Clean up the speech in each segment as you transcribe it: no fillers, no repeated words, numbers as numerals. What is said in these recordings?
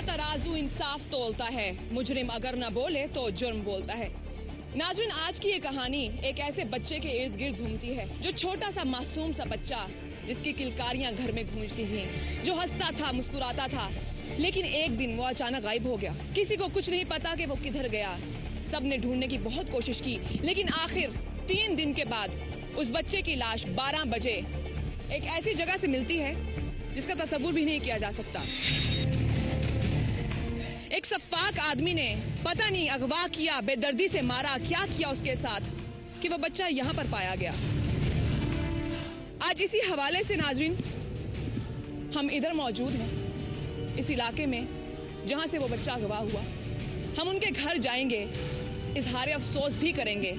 तराजू इंसाफ तोलता है, मुजरिम अगर न बोले तो जुर्म बोलता है। नाज़रीन, आज की ये कहानी एक ऐसे बच्चे के इर्द गिर्द घूमती है जो छोटा सा मासूम सा बच्चा, जिसकी किलकारियां घर में गूंजती थीं, जो हंसता था, मुस्कुराता था, लेकिन एक दिन वो अचानक गायब हो गया। किसी को कुछ नहीं पता कि वो किधर गया। सबने ढूंढने की बहुत कोशिश की, लेकिन आखिर 3 दिन के बाद उस बच्चे की लाश 12 बजे एक ऐसी जगह से मिलती है जिसका तस्वुर भी नहीं किया जा सकता। एक सफाक आदमी ने पता नहीं अगवा किया, बेदर्दी से मारा, क्या किया उसके साथ कि वो बच्चा यहाँ पर पाया गया। आज इसी हवाले से नाजरीन हम इधर मौजूद हैं, इस इलाके में जहाँ से वो बच्चा अगवा हुआ। हम उनके घर जाएंगे, इजहार अफसोस भी करेंगे,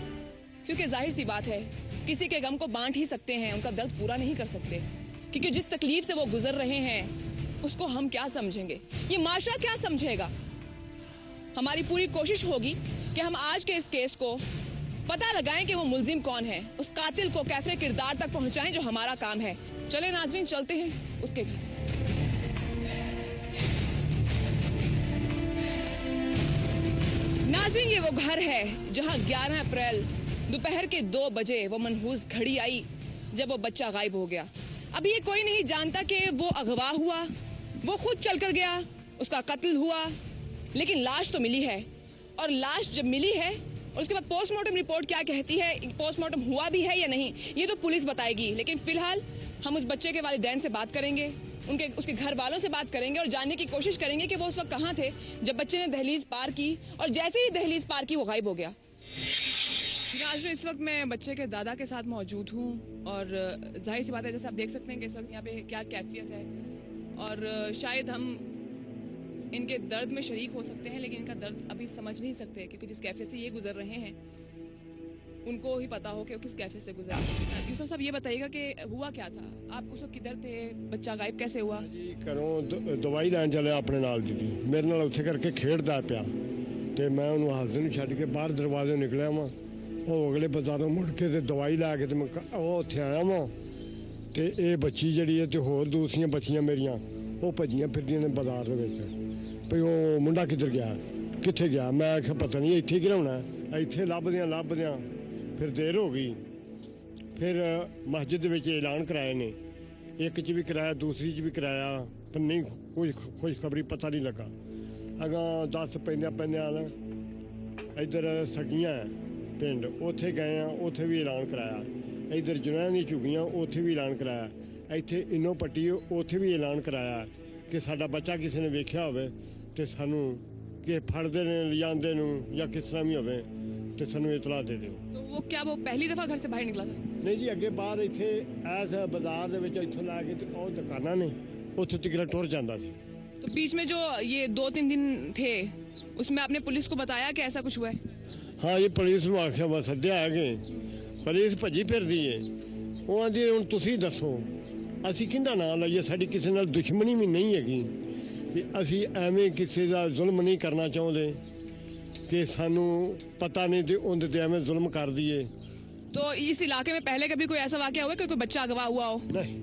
क्योंकि जाहिर सी बात है किसी के गम को बांट ही सकते हैं, उनका दर्द पूरा नहीं कर सकते, क्योंकि जिस तकलीफ से वो गुजर रहे हैं उसको हम क्या समझेंगे, ये माशरा क्या समझेगा। हमारी पूरी कोशिश होगी कि हम आज के इस केस को पता लगाएं कि वो मुल्जिम कौन है, उस कातिल को कैफे किरदार तक पहुंचाएं जो हमारा काम है। चले नाजरीन, चलते हैं उसके घर। नाजरीन, ये वो घर है जहां 11 अप्रैल दोपहर के 2 बजे वो मनहूस घड़ी आई जब वो बच्चा गायब हो गया। अभी ये कोई नहीं जानता कि वो अगवा हुआ, वो खुद चलकर गया, उसका कत्ल हुआ, लेकिन लाश तो मिली है। और लाश जब मिली है और उसके बाद पोस्टमार्टम रिपोर्ट क्या कहती है, पोस्टमार्टम हुआ भी है या नहीं, ये तो पुलिस बताएगी। लेकिन फिलहाल हम उस बच्चे के वालिदैन से बात करेंगे, उसके घर वालों से बात करेंगे और जानने की कोशिश करेंगे कि वो उस वक्त कहाँ थे जब बच्चे ने दहलीज पार की, और जैसे ही दहलीज पार की वो गायब हो गया। इस वक्त मैं बच्चे के दादा के साथ मौजूद हूँ और जाहिर सी बात है, जैसे आप देख सकते हैं कि इस वक्त यहाँ पे क्या कैफियत है, और शायद हम इनके दर्द में शरीक हो सकते हैं, लेकिन इनका दर्द अभी समझ नहीं सकते, क्योंकि जिस कैफे से ये गुजर रहे हैं उनको ही पता हो कि वो किस कैफे से गुजर रहे हैं। यूसुफ साहब, ये बताइएगा कि हुआ क्या था, आप उस वक्त किधर थे, बच्चा गायब कैसे हुआ? घरों दवाई लैन चले अपने नाल दी, मेरे नाल उत्थे करके खेडदा पिया, ते मैं उन्होंने हाजर नूं छड्ड के बाहर दरवाजे निकलिया वां, ਉਹ ਅਗਲੇ ਬਾਜ਼ਾਰੋਂ ਮੁੜ ਕੇ ਤੇ ਦਵਾਈ ਲੈ ਕੇ ਤੇ ਮੈਂ ਉਹ ਉੱਥੇ ਆਇਆ ਵਾਂ, ਤੇ ਇਹ ਬੱਚੀ ਜਿਹੜੀ ਹੈ ਤੇ ਹੋਰ ਦੂਸਰੀਆਂ ਬੱਚੀਆਂ ਮੇਰੀਆਂ ਉਹ ਭੱਜੀਆਂ ਫਿਰਦੀਆਂ ਨੇ ਬਾਜ਼ਾਰ ਦੇ ਵਿੱਚ, ਵੀ ਉਹ ਮੁੰਡਾ ਕਿੱਧਰ ਗਿਆ, ਕਿੱਥੇ ਗਿਆ। ਮੈਂ ਆਖਿਆ ਪਤਾ ਨਹੀਂ, ਇੱਥੇ ਕੀ ਲਾਉਣਾ, ਇੱਥੇ ਲੱਭਦਿਆਂ ਫਿਰ ਦੇਰ ਹੋ ਗਈ। ਫਿਰ ਮਸਜਿਦ ਦੇ ਵਿੱਚ ਐਲਾਨ ਕਰਾਏ ਨੇ, ਇੱਕ 'ਚ ਵੀ ਕਰਾਇਆ, ਦੂਸਰੀ 'ਚ ਵੀ ਕਰਾਇਆ, ਪਰ ਨਹੀਂ ਕੋਈ ਖੁਸ਼ਖਬਰੀ ਪਤਾ ਨਹੀਂ ਲੱਗਾ। ਅਗਾਂ 10 ਪੈਂਦਿਆਂ ਨਾ ਇੱਧਰ ਸਕੀਆਂ ਪਿੰਡ, ਉੱਥੇ ਗਏ ਆ, ਉੱਥੇ ਵੀ ਐਲਾਨ ਕਰਾਇਆ। ਇੱਧਰ ਜੁਨੈਣ ਦੀਆਂ ਝੁੱਗੀਆਂ, ਉੱਥੇ ਵੀ ਐਲਾਨ ਕਰਾਇਆ। ਇੱਥੇ ਇਨੋ ਪੱਟੀ, ਉੱਥੇ ਵੀ ਐਲਾਨ ਕਰਾਇਆ ਕਿ ਸਾਡਾ ਬੱਚਾ ਕਿਸੇ ਨੇ ਵੇਖਿਆ ਹੋਵੇ ਤੇ ਸਾਨੂੰ ਕਿ ਫੜਦੇ ਨੇ ਲਿਜਾਂਦੇ ਨੂੰ ਜਾਂ ਕਿਸ ਤਰ੍ਹਾਂ ਵੀ ਹੋਵੇ ਤੇ ਸਾਨੂੰ ਇਤਲਾਹ ਦੇ ਦਿਓ। तो वो क्या वो पहली दफा घर से बाहर निकला था? ਨਹੀਂ ਜੀ, ਅੱਗੇ ਬਾਹਰ ਇੱਥੇ ਐਸ ਬਾਜ਼ਾਰ ਦੇ ਵਿੱਚ ਇੱਥੋਂ ਲਾ ਕੇ ਤੇ ਉਹ ਦੁਕਾਨਾਂ ਨੇ, ਉੱਥੇ ਤੱਕ ਟੁਰ ਜਾਂਦਾ ਸੀ। तो बीच में जो ये 2-3 दिन थे उसमें आपने पुलिस को बताया कि ऐसा कुछ हुआ है? ਹਾਂ ਜੀ, ਪੁਲਿਸ ਨੂੰ ਆਖਿਆ, ਬਸ ਸੱਦਿਆ ਹੈਗੇ, ਪੁਲਿਸ ਭੱਜੀ ਫਿਰਦੀ ਏ। ਉਹ ਆਂਦੀ ਹੁਣ ਤੁਸੀਂ ਦੱਸੋ ਅਸੀਂ ਕਿਹਦਾ ਨਾਂ ਲਈਏ, ਸਾਡੀ ਕਿਸੇ ਨਾਲ ਦੁਸ਼ਮਣੀ ਵੀ ਨਹੀਂ ਹੈਗੀ, ਤੇ ਅਸੀਂ ਐਵੇਂ ਕਿਸੇ ਦਾ ਜ਼ੁਲਮ ਨਹੀਂ ਕਰਨਾ ਚਾਹੁੰਦੇ ਕਿ ਸਾਨੂੰ ਪਤਾ ਨਹੀਂ ਤੇ ਉਹਦੇ ਤੇ ਐਵੇਂ ਜ਼ੁਲਮ ਕਰ ਦਈਏ। तो इस इलाके में पहले कभी कोई ऐसा वाकया हुआ है कि कोई बच्चा अगवा हुआ हो? ਨਹੀਂ,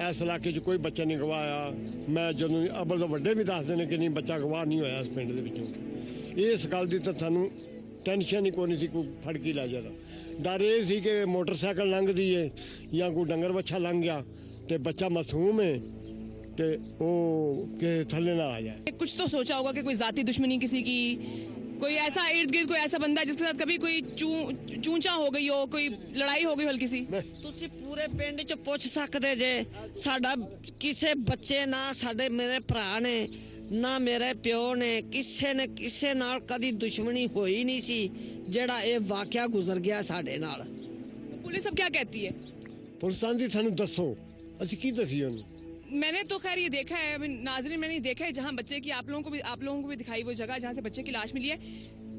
ਇਸ ਇਲਾਕੇ 'ਚ ਕੋਈ ਬੱਚਾ ਨਹੀਂ ਗਵਾਇਆ। ਮੈਂ ਜਦੋਂ ਅਬਲ ਤੋਂ ਵੱਡੇ ਵੀ ਦੱਸਦੇ ਨੇ ਕਿ ਨਹੀਂ, ਬੱਚਾ ਗਵਾਹ ਨਹੀਂ ਹੋਇਆ ਇਸ ਪਿੰਡ ਦੇ ਵਿੱਚੋਂ। ਇਸ ਗੱਲ ਦੀ ਤਾਂ ਸਾਨੂੰ ਟੈਨਸ਼ਨ ਹੀ ਕੋਈ ਨਹੀਂ ਸੀ, ਕੋਈ ਫੜ ਕੇ ਲੈ ਜਾਂਦਾ। ਡਰ ਇਹ ਸੀ ਕਿ ਮੋਟਰਸਾਈਕਲ ਲੰਘਦੀ ਏ ਜਾਂ ਕੋਈ ਡੰਗਰ ਵੱਛਾ ਲੰਘ ਗਿਆ ਤੇ ਬੱਚਾ ਮਾਸੂਮ ਹੈ ਤੇ ਉਹ ਕਿ ਥੱਲੇ ਨਾ ਆ ਜਾਏ। कुछ तो सोचा होगा कि कोई जाती दुश्मनी किसी की, कोई ऐसा इर्द गिर्द कोई ऐसा बंदा जिसके साथ कभी कोई चूंचा हो गई हो, कोई लड़ाई हो गई हो हल्की सी? ਤੁਸੀਂ ਪੂਰੇ ਪਿੰਡ 'ਚ ਪੁੱਛ ਸਕਦੇ ਜੇ, ਸਾਡਾ ਕਿਸੇ ਬੱਚੇ ਨਾ ਸਾਡੇ ਮੇਰੇ ਭਰਾ ਨੇ ਨਾ ਮੇਰੇ ਪਿਓ ਨੇ ਕਿਸੇ ਨਾਲ ਕਦੀ ਦੁਸ਼ਮਣੀ ਹੋਈ ਨਹੀਂ ਸੀ, ਜਿਹੜਾ ਇਹ ਵਾਕਿਆ ਗੁਜ਼ਰ ਗਿਆ ਸਾਡੇ ਨਾਲ। तो पुलिस अब क्या कहती है? ਪੁਲਿਸਾਂ ਦੀ ਸਾਨੂੰ ਦੱਸੋ, ਅਸੀਂ ਕੀ ਦਸੀਏ ਉਹਨੂੰ। मैंने तो खैर ये देखा है नाज़रीन, मैंने देखा है जहाँ बच्चे की आप लोगों को भी दिखाई वो जगह जहाँ से बच्चे की लाश मिली है।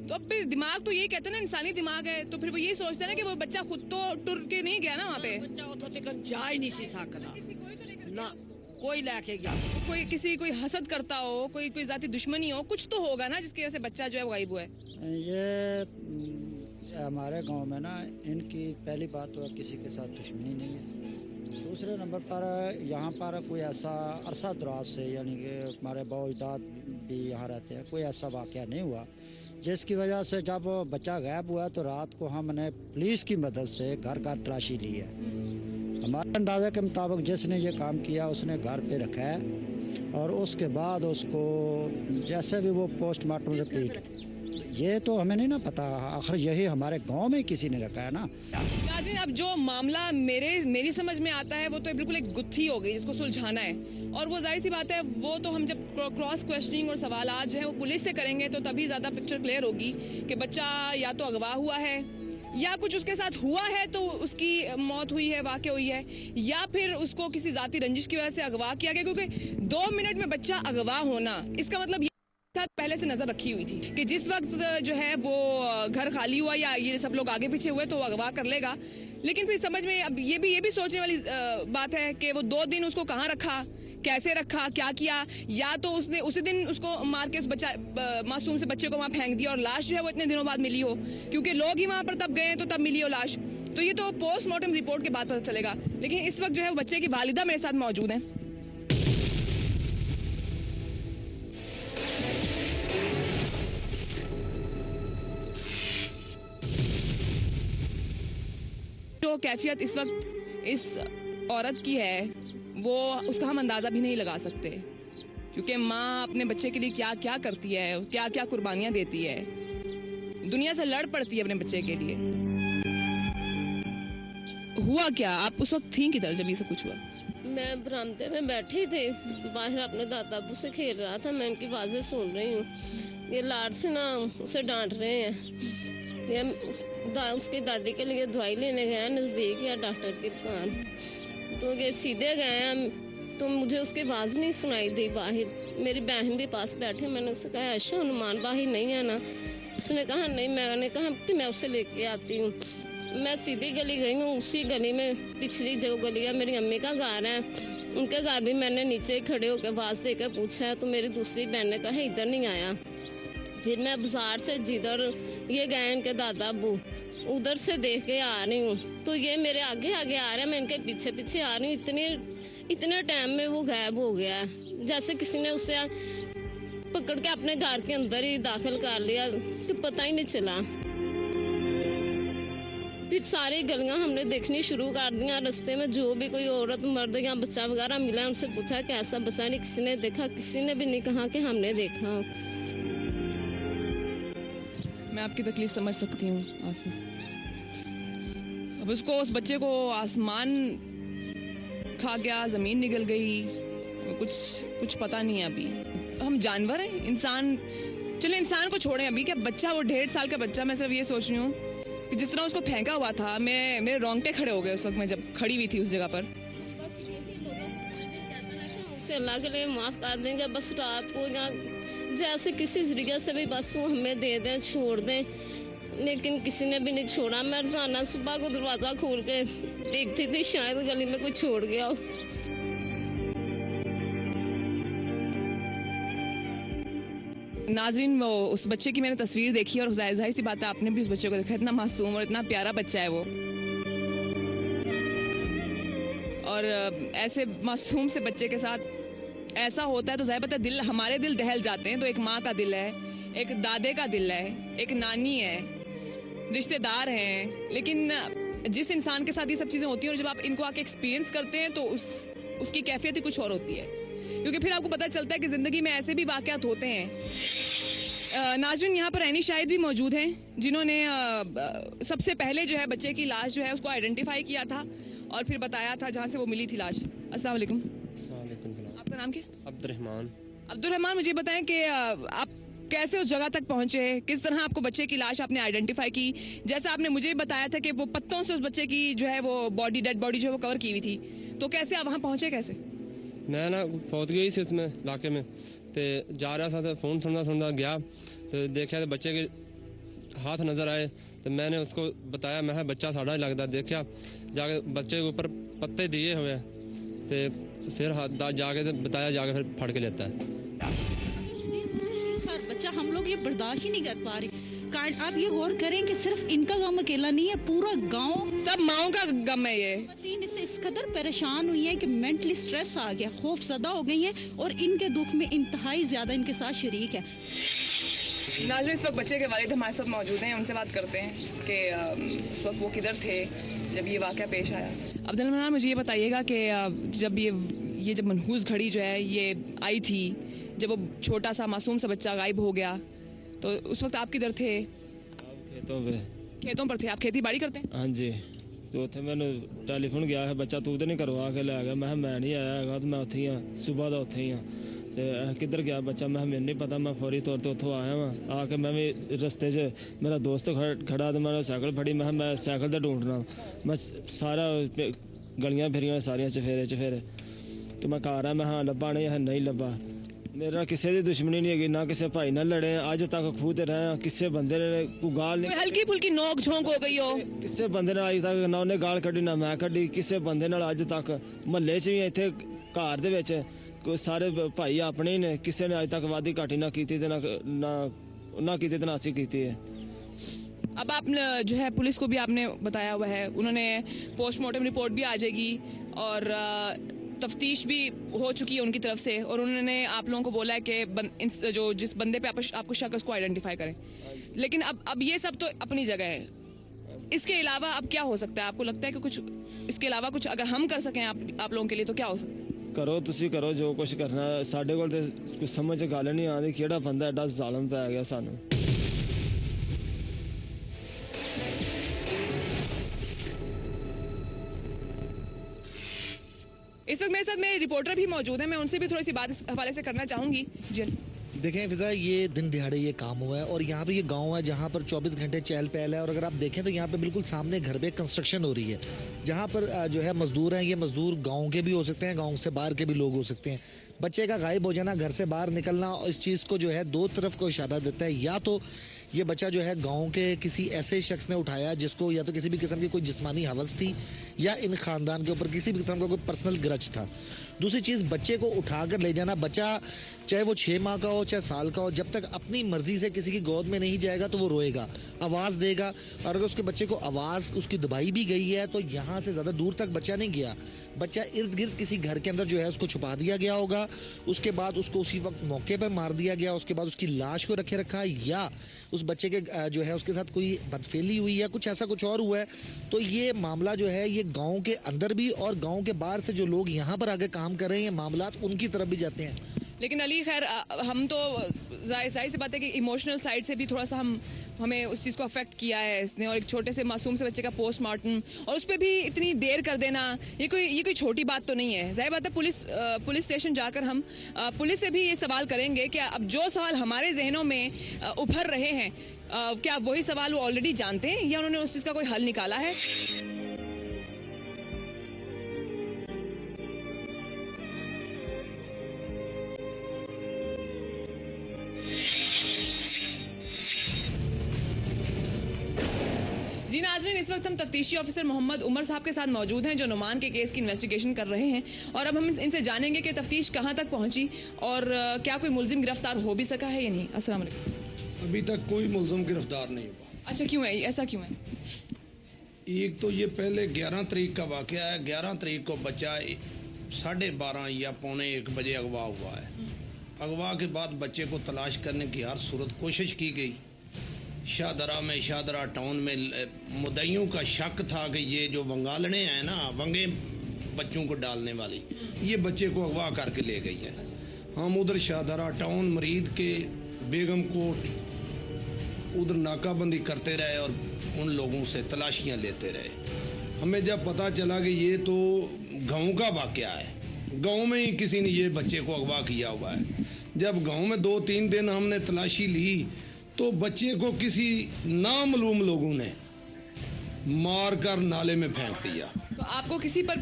तो अब फिर दिमाग तो यही कहते हैं ना, इंसानी दिमाग है, तो फिर वो यही सोचता है ना कि वो बच्चा खुद तो टुर के नहीं गया ना वहाँ पे। ਬੱਚਾ ਉੱਥੋਂ ਤੱਕ ਜਾ ਹੀ ਨਹੀਂ ਸੀ ਸਕਦਾ, कोई तो लेकर ਨਾ ਕੋਈ ਲੈ ਕੇ ਗਿਆ। कोई हसद करता हो, कोई जाती दुश्मनी हो, कुछ तो होगा ना जिसकी वजह से बच्चा जो है वो गायब हुआ है। ये हमारे गांव में ना, इनकी पहली बात तो किसी के साथ दुश्मनी नहीं है। दूसरे नंबर पर यहाँ पर कोई ऐसा अरसा दराज से, यानी कि हमारे बाओ अजदाद भी यहाँ रहते हैं, कोई ऐसा वाक़या नहीं हुआ, जिसकी वजह से जब बच्चा गायब हुआ तो रात को हमने पुलिस की मदद से घर घर तलाशी ली है। हमारे अंदाजे के मुताबिक जिसने ये काम किया उसने घर पे रखा है और उसके बाद उसको जैसे भी वो पोस्टमार्टम रिपोर्ट, ये तो हमें नहीं ना पता, आखिर यही हमारे गांव में किसी ने रखा है ना। नाज़रीन, अब जो मामला मेरी समझ में आता है वो तो बिल्कुल एक गुत्थी हो गई जिसको सुलझाना है, और वो जाहिर सी बात है वो तो हम जब क्रॉस क्वेश्चनिंग और सवालात जो है वो पुलिस से करेंगे तो तभी ज़्यादा पिक्चर क्लियर होगी कि बच्चा या तो अगवा हुआ है या कुछ उसके साथ हुआ है तो उसकी मौत हुई है, वाक़या हुई है, या फिर उसको किसी ज़ाती रंजिश की वजह से अगवा किया गया, क्योंकि 2 मिनट में बच्चा अगवा होना इसका मतलब साथ पहले से नजर रखी हुई थी कि जिस वक्त जो है वो घर खाली हुआ या ये सब लोग आगे पीछे हुए तो वो अगवा कर लेगा। लेकिन फिर समझ में अब ये भी सोचने वाली बात है कि वो 2 दिन उसको कहाँ रखा, कैसे रखा, क्या किया, या तो उसने उसी दिन उसको मार के उस बच्चा मासूम से बच्चे को वहाँ फेंक दिया और लाश जो है वो इतने दिनों बाद मिली हो, क्योंकि लोग ही वहाँ पर तब गए तो तब मिली हो लाश। तो ये तो पोस्टमार्टम रिपोर्ट के बाद पता चलेगा। लेकिन इस वक्त जो है बच्चे की वालिदा मेरे साथ मौजूद है। जो कैफियत इस वक्त इस औरत की है वो उसका हम अंदाज़ा भी नहीं लगा सकते, क्योंकि माँ अपने बच्चे के लिए क्या क्या करती है, क्या क्या कुर्बानियाँ देती है, दुनिया से लड़ पड़ती है अपने बच्चे के लिए। हुआ क्या, आप उस वक्त थी किधर जब ये सब कुछ हुआ? मैं बरामदे में बैठी थी, बाहर अपने दादा अब्बू से खेल रहा था, मैं इनकी आवाज़ें सुन रही हूँ। ये लाड से ना उसे डांट रहे हैं। ये उसकी दादी के लिए दवाई लेने गए हैं नज़दीक या डॉक्टर की दुकान, तो ये सीधे गए हैं तो मुझे उसकी आवाज़ नहीं सुनाई दी बाहर। मेरी बहन भी पास बैठी, मैंने उससे कहा अच्छा हनुमान बाहर नहीं है ना? उसने कहा नहीं। मैंने कहा कि मैं उसे लेके आती हूँ। मैं सीधी गली गई हूँ, उसी गली में पिछली जो गली है मेरी अम्मी का घर है, उनके घर भी मैंने नीचे खड़े होकर आवाज़ देकर पूछा तो मेरी दूसरी बहन ने कहा इधर नहीं आया। फिर मैं बाजार से जिधर ये गए इनके दादा अब्बू उधर से देख के आ रही हूँ तो ये मेरे आगे आगे आ रहे हैं, मैं इनके पीछे पीछे आ रही हूँ। इतने टाइम में वो गायब हो गया है, जैसे किसी ने उसे पकड़ के अपने घर के अंदर ही दाखिल कर लिया कि पता ही नहीं चला। फिर सारी गलियां हमने देखनी शुरू कर दिया, रास्ते में जो भी कोई औरत मर्द या बच्चा वगैरह मिला उनसे पूछा कि ऐसा बच्चा नहीं किसी ने देखा, किसी ने भी नहीं कहा कि हमने देखा। मैं आपकी तकलीफ समझ सकती हूँ आसमा। अब उस बच्चे को आसमान खा गया, जमीन निगल गई, कुछ पता नहीं है अभी। हम जानवर हैं, इंसान, चले इंसान को छोड़ें अभी, क्या बच्चा, वो 1.5 साल का बच्चा, मैं सिर्फ ये सोच रही हूँ कि जिस तरह उसको फेंका हुआ था, मेरे रोंगटे खड़े हो गए उस वक्त मैं जब खड़ी हुई थी उस जगह पर। बस यही लोगों को कहते हैं कि उसे अल्लाह के लिए माफ़ कर देंगे, बस रात को या जैसे किसी जरिए से भी बस वो हमें दे दें, छोड़ दें, लेकिन किसी ने भी नहीं छोड़ा। मैं रोजाना सुबह को दरवाज़ा खोल के देखती थी शायद गली में कोई छोड़ गया हो। नाज़रीन, वो उस बच्चे की मैंने तस्वीर देखी और जाहिर सी बात है आपने भी उस बच्चे को देखा, इतना मासूम और इतना प्यारा बच्चा है वो। और ऐसे मासूम से बच्चे के साथ ऐसा होता है तो जाहिर बात है दिल, हमारे दिल दहल जाते हैं। तो एक माँ का दिल है, एक दादे का दिल है, एक नानी है, रिश्तेदार हैं, लेकिन जिस इंसान के साथ ये सब चीज़ें होती हैं और जब आप इनको आके एक्सपीरियंस करते हैं तो उसकी कैफियत ही कुछ और होती है, क्योंकि फिर आपको पता चलता है कि ज़िंदगी में ऐसे भी वाक़यात होते हैं। नाज़रीन, यहाँ पर ऐनी शाहिद भी मौजूद हैं जिन्होंने सबसे पहले जो है बच्चे की लाश जो है उसको आइडेंटिफाई किया था और फिर बताया था जहाँ से वो मिली थी लाश। अस्सलाम वालेकुम। आपका नाम क्या? अब्दुल रहमान, मुझे बताएं कि आप कैसे उस जगह तक पहुंचे, किस तरह आपको बच्चे की लाश आपने आइडेंटिफाई की? जैसा आपने मुझे बताया था कि वो पत्तों से उस बच्चे की जो है वो डेड बॉडी जो है वो कवर की हुई थी, तो कैसे आप वहाँ पहुंचे? कैसे? मैं ना फौत गई सी उसमें इलाके में तो जा रहा था, तो फ़ोन सुनता गया तो देखा तो बच्चे के हाथ नज़र आए तो मैंने उसको बताया, मैं बच्चा साड़ा ही लगता, देखा जाके बच्चे के ऊपर पत्ते दिए हुए तो फिर जाके तो बताया, जाके फिर फड़ के लेता है। बच्चा हम लोग ये बर्दाश्त ही नहीं कर पा रहे। कार्ड आप ये गौर करें कि सिर्फ इनका गम अकेला नहीं है, पूरा गांव सब माओ का गम है ये। खातन इससे इस कदर परेशान हुई हैं कि मेंटली स्ट्रेस आ गया, खौफजदा हो गई हैं और इनके दुख में इंतहाई ज्यादा इनके साथ शरीक है। नाज़रीन, इस वक्त बच्चे के वालिद हमारे साथ मौजूद हैं, उनसे बात करते हैं कि उस वक्त वो किधर थे जब ये वाक़या पेश आया। अब्दुल मन्नान, मुझे ये बताइएगा कि जब ये जब मनहूस घड़ी जो है ये आई थी, जब वो छोटा सा मासूम सा बच्चा गायब हो गया, तो उस वक्त आप किधर थे? खेतों पर थे। आप खेती बाड़ी करते हैं? हाँ जी। तो उत्थे मैंने टेलीफोन गया है, बच्चा तू तो नहीं करवा के लै गया। मैं नहीं आया है, तो मैं उत्थे ही हाँ, सुबह का उत्थे ही हाँ। तो किधर गया बच्चा, मैंने नहीं पता। मैं फौरी तौर पर उत्थों आया वहाँ, आके मैं भी रस्ते 'च मेरा दोस्त खड़ा, तो मैंने साइकिल फड़ी। मैं साइकिल तो ढूंढना, मैं सारा गलियां फिरियां सारियां चफेरे कि मैं घर आ, मैं हाँ लब्भा नहीं लब्भा। मेरा किसी की दुश्मनी नहीं है, ना किसी भाई ना लड़े, अज तक खूह ते रहे। किसी बंदे ने कोई गाल नहीं, हल्की फुल्की नोक झोंक हो गई हो? किसी बंदे ने अज तक ना उन्हें गाल कड्ढी ना मैं कड्ढी। किसी बंदे नाल अज तक महल्ले 'च भी इत्थे घर दे विच सारे भाई अपने ही ने, किसी ने अज तक वादी घाटी ना की ना की ना असी की है। अब आप जो है पुलिस को भी आपने बताया हुआ है, उन्होंने पोस्टमार्टम रिपोर्ट भी आ जाएगी और तफ्तीश भी हो चुकी है उनकी तरफ से, और उन्होंने आप लोगों को बोला है कि जिस बंदे पे आपको शक है उसको आइडेंटिफाई करें। लेकिन अब ये सब तो अपनी जगह है, इसके अलावा अब क्या हो सकता है? आपको लगता है कि कुछ इसके अलावा कुछ अगर हम कर सकें आप लोगों के लिए, तो क्या हो सकता है? करो तुसी करो जो कुछ करना। साडे कोल ते कुछ समझ गल नहीं आती, केड़ा बंदा एडा जालम पै गया सानू। इस वक्त मेरे साथ मेरे रिपोर्टर भी मौजूद हैं, मैं उनसे भी थोड़ी सी बात इस हवाले से करना चाहूंगी। जी देखें फिजा, ये दिन दिहाड़े ये काम हुआ है और यहाँ पे ये गांव है जहाँ पर 24 घंटे चहल पहल है। और अगर आप देखें तो यहाँ पे बिल्कुल सामने घर पे कंस्ट्रक्शन हो रही है, जहाँ पर जो है मजदूर हैं। ये मजदूर गांव के भी हो सकते हैं, गांव से बाहर के भी लोग हो सकते हैं। बच्चे का गायब हो जाना, घर से बाहर निकलना, इस चीज़ को जो है दो तरफ को इशारा देता है। या तो ये बच्चा जो है गांव के किसी ऐसे शख्स ने उठाया जिसको या तो किसी भी किस्म की कोई जिस्मानी हवस थी, या इन खानदान के ऊपर किसी भी किस्म का कोई पर्सनल ग्रज था। दूसरी चीज़, बच्चे को उठाकर ले जाना, बच्चा चाहे वो 6 माह का हो चाहे साल का हो, जब तक अपनी मर्जी से किसी की गोद में नहीं जाएगा तो वो रोएगा, आवाज़ देगा। और अगर उसके बच्चे को आवाज़ उसकी दबाई भी गई है तो यहाँ से ज़्यादा दूर तक बच्चा नहीं गया, बच्चा इर्द गिर्द किसी घर के अंदर जो है उसको छुपा दिया गया होगा। उसके बाद उसको उसी वक्त मौके पर मार दिया गया, उसके बाद उसकी लाश को रखा, या उस बच्चे के जो है उसके साथ कोई बदफेली हुई है, कुछ ऐसा कुछ और हुआ है। तो ये मामला जो है ये गांव के अंदर भी और गांव के बाहर से जो लोग यहाँ पर आगे काम कर रहे हैं, ये मामला उनकी तरफ भी जाते हैं। लेकिन अली खैर, हम तो जाहिर सी बात है कि इमोशनल साइड से भी थोड़ा सा हमें उस चीज़ को अफेक्ट किया है इसने, और एक छोटे से मासूम से बच्चे का पोस्टमार्टम और उस पर भी इतनी देर कर देना, ये कोई छोटी बात तो नहीं है। जाहिर बात है पुलिस स्टेशन जाकर हम पुलिस से भी ये सवाल करेंगे कि अब जो सवाल हमारे जहनों में उभर रहे हैं, क्या वही सवाल वो ऑलरेडी जानते हैं या उन्होंने उस चीज़ का कोई हल निकाला है? जी नाज़रीन, इस वक्त हम तफ्तीशी ऑफिसर मोहम्मद उमर साहब के साथ मौजूद हैं जो नुमान के केस की इन्वेस्टिगेशन कर रहे हैं, और अब हम इनसे जानेंगे कि तफ्तीश कहां तक पहुंची और क्या कोई मुलजिम गिरफ्तार हो भी सका है या नहीं। अस्सलाम वालेकुम। अभी तक कोई मुलजिम गिरफ्तार नहीं हुआ। अच्छा, क्यों है ऐसा, क्यों है? एक तो ये पहले 11 तारीख का वाकया है। 11 तारीख को बच्चा 12:30 या 1:45 बजे अगवा हुआ है। अगवा के बाद बच्चे को तलाश करने की हर सूरत कोशिश की गई। शाहदरा टाउन में मुद्दइयों का शक था कि ये जो वंगालने हैं ना, वंगे बच्चों को डालने वाली, ये बच्चे को अगवा करके ले गई है। हम उधर शाहदरा टाउन मरीद के बेगम कोट उधर नाकाबंदी करते रहे और उन लोगों से तलाशियां लेते रहे। हमें जब पता चला कि ये तो गांव का वाकया है, गांव में ही किसी ने ये बच्चे को अगवा किया हुआ है। जब गांव में 2-3 दिन हमने तलाशी ली तो बच्चे को किसी नामालूम लोगों ने मार कर नाले में फेंक दिया। तो आपको किसी पर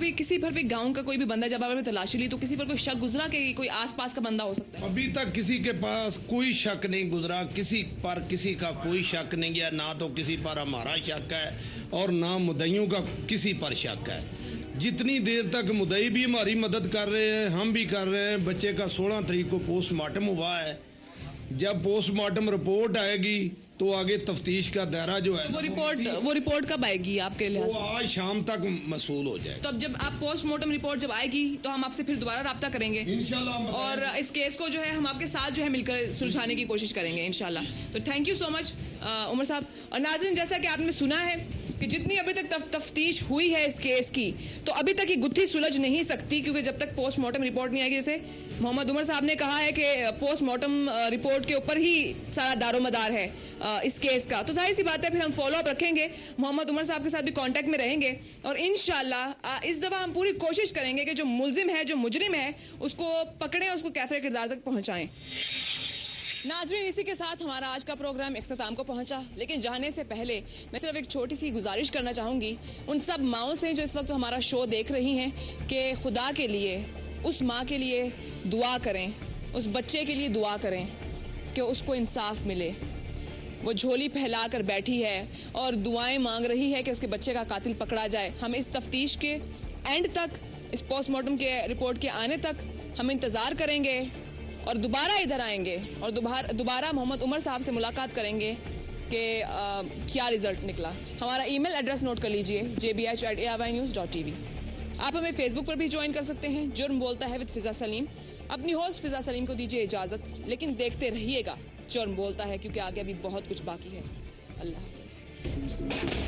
भी गांव का कोई भी बंदा, जब आपने तलाशी ली तो किसी पर कोई शक गुजरा कि कोई आसपास का बंदा हो सकता है? अभी तक किसी के पास कोई शक नहीं गुजरा, किसी पर किसी का कोई शक नहीं गया। ना तो किसी पर हमारा शक है और ना मुद्दइयों का किसी पर शक है। जितनी देर तक मुद्दई भी हमारी मदद कर रहे हैं, हम भी कर रहे हैं। बच्चे का 16 तारीख को पोस्टमार्टम हुआ है। जब पोस्टमार्टम रिपोर्ट आएगी तो आगे तफ्तीश का दायरा जो है वो रिपोर्ट कब आएगी आपके लिहाज वो से? आज शाम तक मसूल हो जाएगा। तो अब जब आप पोस्टमार्टम रिपोर्ट जब आएगी तो हम आपसे फिर दोबारा राब्ता करेंगे इंशाल्लाह हम और इस केस को जो है हम आपके साथ जो है मिलकर सुलझाने की कोशिश करेंगे इंशाल्लाह। तो thank you so much Umar साहब। और नाज़रीन, जैसा कि आपने सुना है कि जितनी अभी तक तफ्तीश हुई है इस केस की, तो अभी तक ये गुत्थी सुलझ नहीं सकती, क्योंकि जब तक पोस्टमार्टम रिपोर्ट नहीं आएगी। जैसे मोहम्मद उमर साहब ने कहा है कि पोस्टमार्टम रिपोर्ट के ऊपर ही सारा दारोमदार है इस केस का, तो जाहिर सी बात है फिर हम फॉलो अप रखेंगे, मोहम्मद उमर साहब के साथ भी कांटेक्ट में रहेंगे और इंशाल्लाह इस दफ़ा हम पूरी कोशिश करेंगे कि जो मुलजिम है, जो मुजरिम है, उसको पकड़ें, उसको कैफरे किरदार तक पहुंचाएं। नाज़रीन, इसी के साथ हमारा आज का प्रोग्राम इख्तिताम को पहुंचा, लेकिन जाने से पहले मैं सिर्फ एक छोटी सी गुजारिश करना चाहूँगी उन सब माओं से जो इस वक्त हमारा शो देख रही हैं कि खुदा के लिए उस माँ के लिए दुआ करें, उस बच्चे के लिए दुआ करें कि उसको इंसाफ मिले। वो झोली फैला कर बैठी है और दुआएं मांग रही है कि उसके बच्चे का कातिल पकड़ा जाए। हम इस तफ्तीश के एंड तक, इस पोस्टमार्टम के रिपोर्ट के आने तक हम इंतज़ार करेंगे और दोबारा इधर आएंगे और दोबारा मोहम्मद उमर साहब से मुलाकात करेंगे कि क्या रिजल्ट निकला। हमारा ईमेल एड्रेस नोट कर लीजिए, jbh@aynews.tv। आप हमें फेसबुक पर भी ज्वाइन कर सकते हैं, जुर्म बोलता है विद फिजा सलीम। अपनी होस्ट फिजा सलीम को दीजिए इजाज़त, लेकिन देखते रहिएगा जुर्म बोलता है, क्योंकि आगे अभी बहुत कुछ बाकी है। अल्लाह हाफ़िज़।